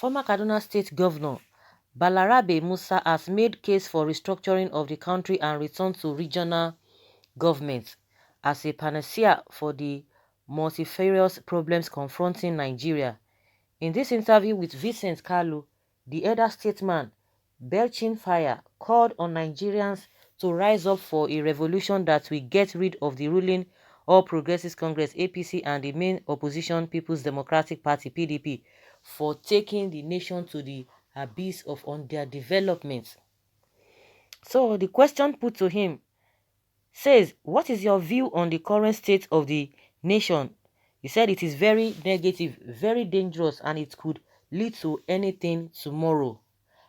Former Kaduna State Governor Balarabe Musa has made case for restructuring of the country and return to regional government as a panacea for the multifarious problems confronting Nigeria. In this interview with Vincent Kalu, the elder statesman, belching fire, called on Nigerians to rise up for a revolution that will get rid of the ruling All Progressives Congress (APC) and the main opposition People's Democratic Party (PDP) for taking the nation to the abyss of underdevelopment. So the question put to him says, what is your view on the current state of the nation? He said it is very negative, very dangerous, and it could lead to anything tomorrow.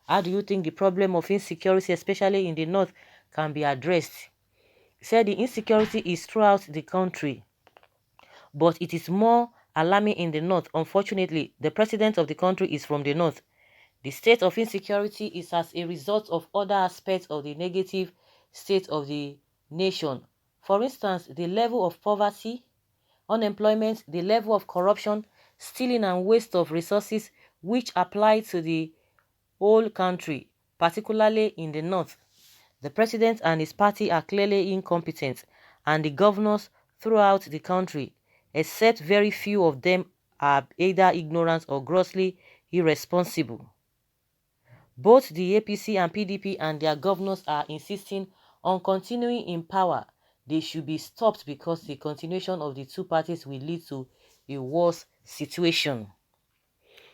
How do you think the problem of insecurity, especially in the north, can be addressed? He said the insecurity is throughout the country, but it is more alarming in the north. Unfortunately, the president of the country is from the north. The state of insecurity is as a result of other aspects of the negative state of the nation. For instance, the level of poverty, unemployment, the level of corruption, stealing and waste of resources, which apply to the whole country, particularly in the north. The president and his party are clearly incompetent, and the governors throughout the country, except very few of them, are either ignorant or grossly irresponsible. Both the APC and PDP and their governors are insisting on continuing in power. They should be stopped because the continuation of the two parties will lead to a worse situation.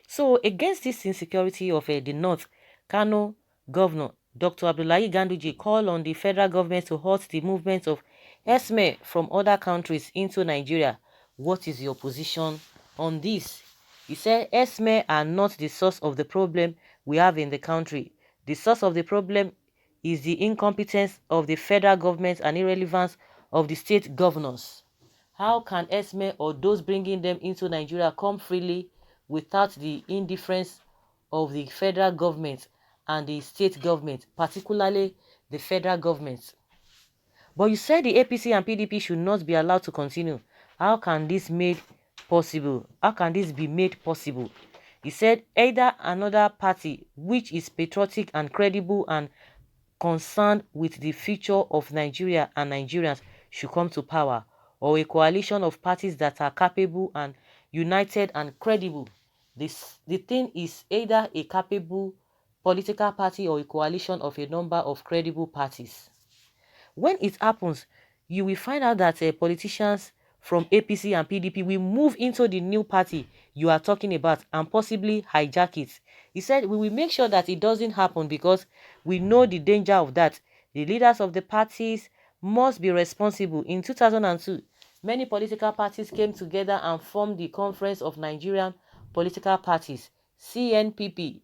So against this insecurity of the North, Kano Governor Dr. Abdullahi Ganduje called on the federal government to halt the movement of herdsmen from other countries into Nigeria. What is your position on this? He said herdsmen are not the source of the problem we have in the country. The source of the problem is the incompetence of the federal government and irrelevance of the state governors. How can herdsmen or those bringing them into Nigeria come freely without the indifference of the federal government and the state government, particularly the federal government? But you said the APC and PDP should not be allowed to continue. How can this made possible? How can this be made possible? He said either another party which is patriotic and credible and concerned with the future of Nigeria and Nigerians should come to power, or a coalition of parties that are capable and united and credible. The thing is either a capable political party or a coalition of a number of credible parties. When it happens, you will find out that politicians from APC and PDP will move into the new party you are talking about and possibly hijack it. He said, we will make sure that it doesn't happen because we know the danger of that. The leaders of the parties must be responsible. In 2002, many political parties came together and formed the Conference of Nigerian Political Parties, CNPP.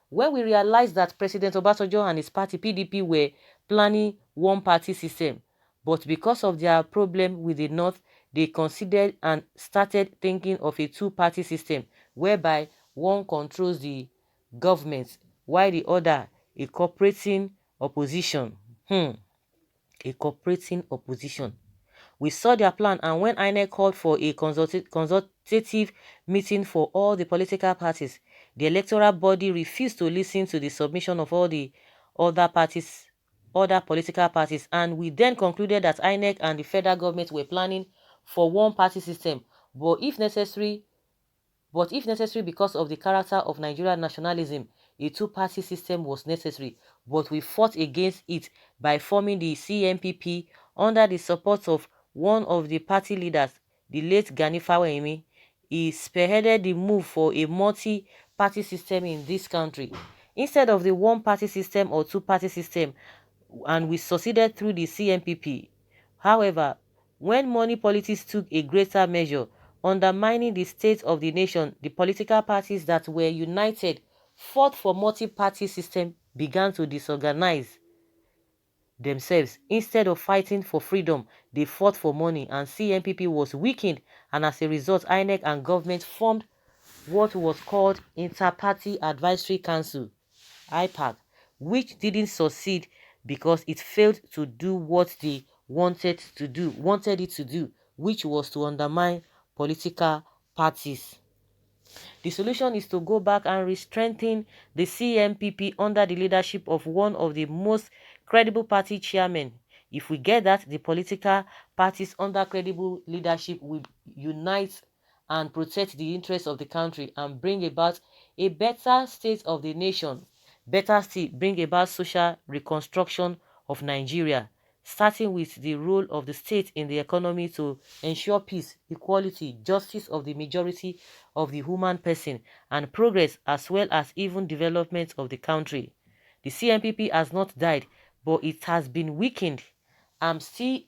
When we realized that President Obasanjo and his party PDP were planning one-party system, but because of their problem with the North, they considered and started thinking of a two-party system whereby one controls the government while the other a cooperating opposition. A cooperating opposition. We saw their plan, and when INEC called for a consultative meeting for all the political parties, the electoral body refused to listen to the submission of all the other political parties, and we then concluded that INEC and the federal government were planning for one-party system, but if necessary because of the character of Nigerian nationalism, a two-party system was necessary, but we fought against it by forming the CNPP under the support of one of the party leaders, the late Gani Fawemi. He spearheaded the move for a multi-party system in this country, instead of the one-party system or two-party system, and we succeeded through the CNPP. However, when money politics took a greater measure, undermining the state of the nation, the political parties that were united fought for multi-party system began to disorganize themselves. Instead of fighting for freedom, they fought for money, and CNPP was weakened, and as a result, INEC and government formed what was called Inter-Party Advisory Council, IPAC, which didn't succeed because it failed to do what they wanted it to do, which was to undermine political parties. The solution is to go back and re-strengthen the CMPP under the leadership of one of the most credible party chairmen. If we get that, the political parties under credible leadership will unite and protect the interests of the country and bring about a better state of the nation. Better still, bring about social reconstruction of Nigeria, starting with the role of the state in the economy to ensure peace, equality, justice of the majority of the human person, and progress as well as even development of the country. The CNPP has not died, but it has been weakened. I'm still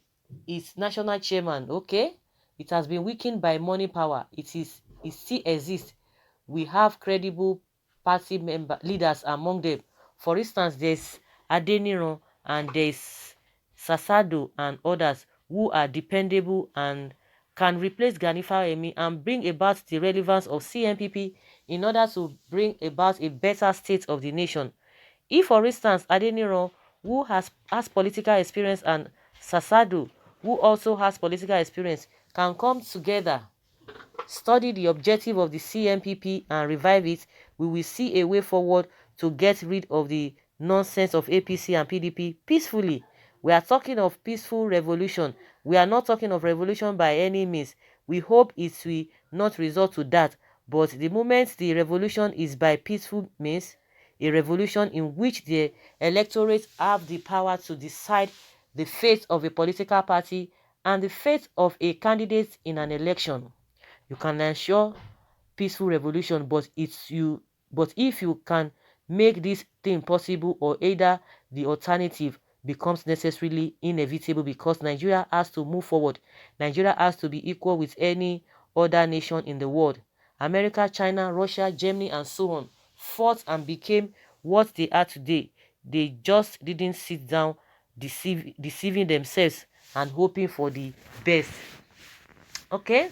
its national chairman, okay? It has been weakened by money power. It still exists. We have credible party member leaders among them. For instance, there's Adeniran and there's Sasado and others who are dependable and can replace Gani Fawemi and bring about the relevance of CNPP in order to bring about a better state of the nation. If, for instance, Adeniran, who has political experience, and Sasado, who also has political experience, can come together, study the objective of the CNPP and revive it, we will see a way forward to get rid of the nonsense of APC and PDP peacefully. We are talking of peaceful revolution. We are not talking of revolution by any means. We hope it will not result to that. But the moment the revolution is by peaceful means, a revolution in which the electorate have the power to decide the fate of a political party and the fate of a candidate in an election, you can ensure peaceful revolution. But if you can make this thing possible, or either the alternative becomes necessarily inevitable, because Nigeria has to move forward. Nigeria has to be equal with any other nation in the world. America, China, Russia, Germany, and so on fought and became what they are today. They just didn't sit down deceiving themselves and hoping for the best. Okay?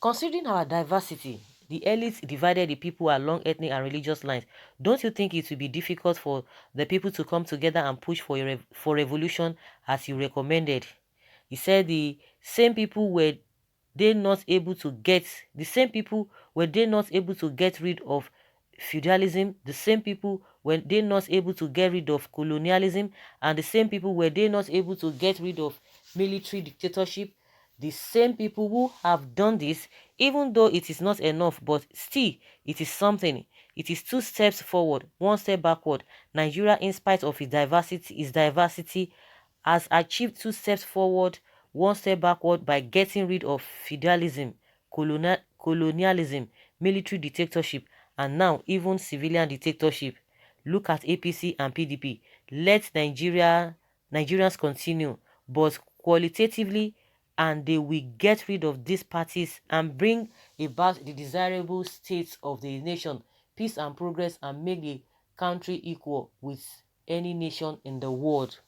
Considering our diversity, the elites divided the people along ethnic and religious lines. Don't you think it will be difficult for the people to come together and push for for revolution as you recommended? He said the same people were they not able to get rid of feudalism, the same people were they not able to get rid of colonialism, and the same people were they not able to get rid of military dictatorship. The same people who have done this, even though it is not enough, but still it is something. It is two steps forward, one step backward. Nigeria, in spite of its diversity, has achieved two steps forward, one step backward by getting rid of feudalism, colonialism, military dictatorship, and now even civilian dictatorship. Look at APC and PDP. Let Nigerians continue, but qualitatively, and they will get rid of these parties and bring about the desirable state of the nation, peace and progress, and make the country equal with any nation in the world.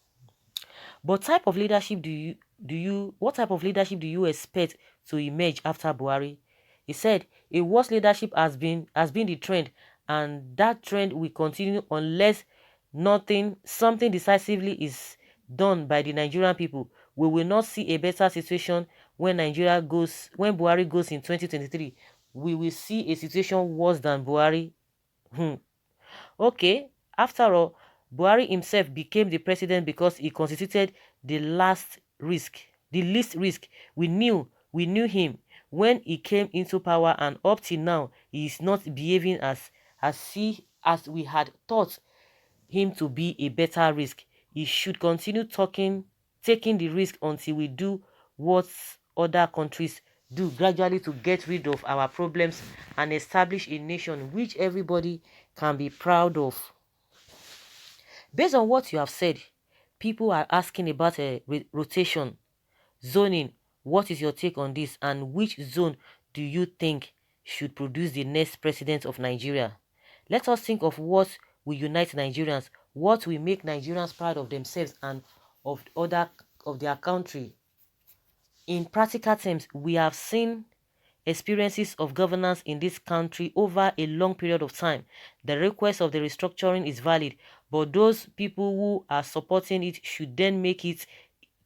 But type of leadership do you what type of leadership do you expect to emerge after Buhari? He said a worse leadership has been the trend, and that trend will continue unless nothing something decisively is done by the Nigerian people. We will not see a better situation when Buhari goes in 2023. We will see a situation worse than Buhari. Hmm. Okay, after all, Buhari himself became the president because he constituted the last risk, the least risk. We knew him when he came into power, and up till now, he is not behaving as we had thought him to be a better risk. He should continue taking the risk until we do what other countries do, gradually, to get rid of our problems and establish a nation which everybody can be proud of. Based on what you have said, people are asking about a rotation, zoning. What is your take on this, and which zone do you think should produce the next president of Nigeria? Let us think of what will unite Nigerians, what will make Nigerians proud of themselves and of their country. In practical terms, we have seen experiences of governance in this country over a long period of time. The request of the restructuring is valid, but those people who are supporting it should then make it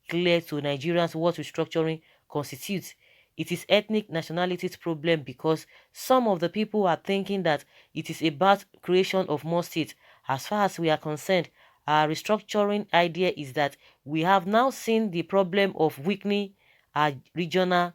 clear to Nigerians what restructuring constitutes. it is ethnic nationalities problem because some of the people are thinking that it is about creation of more states. As far as we are concerned, our restructuring idea is that we have now seen the problem of weakening our regional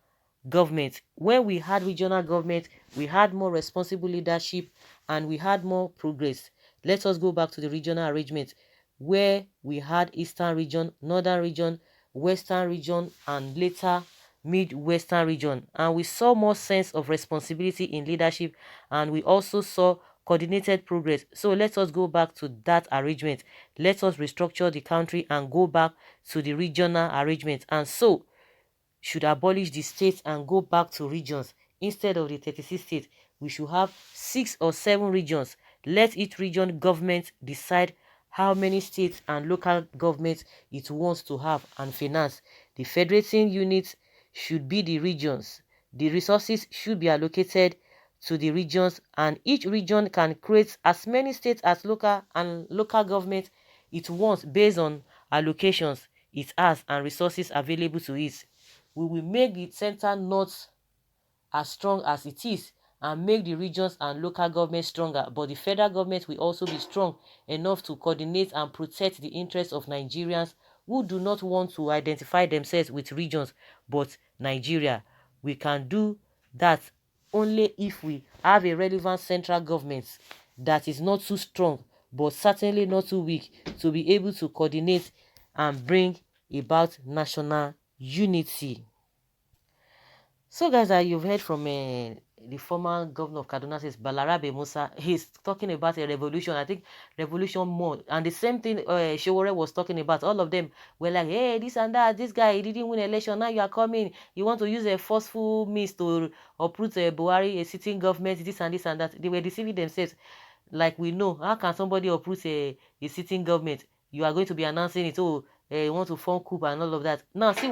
government. When we had regional government, we had more responsible leadership and we had more progress. Let us go back to the regional arrangement where we had Eastern region, Northern region, Western region, and later Midwestern region. And we saw more sense of responsibility in leadership, and we also saw coordinated progress. So let us go back to that arrangement. Let us restructure the country and go back to the regional arrangement. And so should abolish the states and go back to regions. Instead of the 36 states, we should have 6 or 7 regions. Let each region government decide how many states and local governments it wants to have and finance. The federating units should be the regions. The resources should be allocated to the regions, and each region can create as many states as local government it wants based on allocations it has and resources available to it. We will make the center not as strong as it is and make the regions and local government stronger, but the federal government will also be strong enough to coordinate and protect the interests of Nigerians who do not want to identify themselves with regions but Nigeria. We can do that only if we have a relevant central government that is not too strong but certainly not too weak to be able to coordinate and bring about national unity. So, guys, you've heard from the former governor of Kaduna, says Balarabe Musa. He's talking about a revolution. I think revolution more, and the same thing Showore was talking about. All of them were like, "Hey, this and that. This guy, he didn't win election. Now you are coming. You want to use a forceful means to uproot Buhari, a sitting government. This and this and that." They were deceiving themselves. Like we know, how can somebody uproot a sitting government? You are going to be announcing it. Oh, you want to form coup and all of that. Now see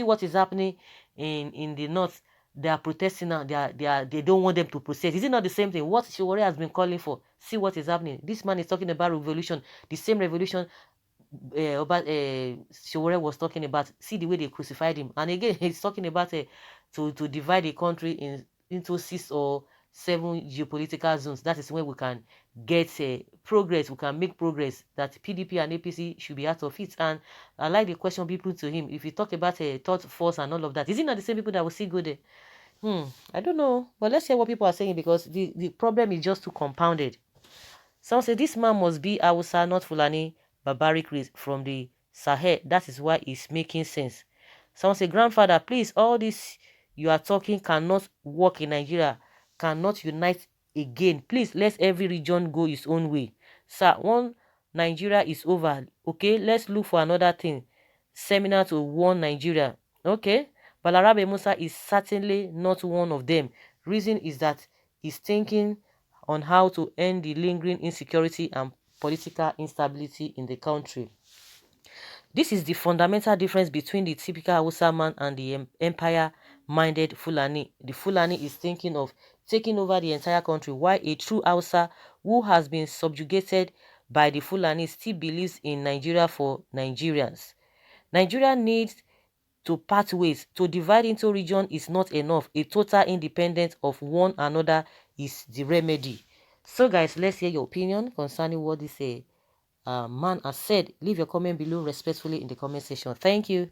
what is happening in the north. They are protesting now. They don't want them to protest. Is it not the same thing? What Shiwari has been calling for? See what is happening. This man is talking about revolution, the same revolution Shiwari was talking about. See the way they crucified him. And again, he's talking about to divide the country into 6 or 7 geopolitical zones. That is where we can get progress. We can make progress. That PDP and APC should be out of it. And I like the question people to him. If you talk about a third force and all of that, is it not the same people that will see good there? I don't know. But let's hear what people are saying, because the problem is just too compounded. Some say this man must be Hausa, not Fulani, barbaric race from the Sahel. That is why it's making sense. Some say, grandfather, please, all this you are talking cannot work in Nigeria, cannot unite again. Please, let every region go its own way. Sir, one Nigeria is over. Okay, let's look for another thing. Seminar to one Nigeria. Okay, Balarabe Musa is certainly not one of them. Reason is that he's thinking on how to end the lingering insecurity and political instability in the country. This is the fundamental difference between the typical Hausa man and the empire-minded Fulani. The Fulani is thinking of taking over the entire country, while a true Hausa who has been subjugated by the Fulani still believes in Nigeria for Nigerians. Nigeria needs to part ways. To divide into region is not enough. A total independence of one another is the remedy. So guys, let's hear your opinion concerning what this man has said. Leave your comment below respectfully in the comment section. Thank you.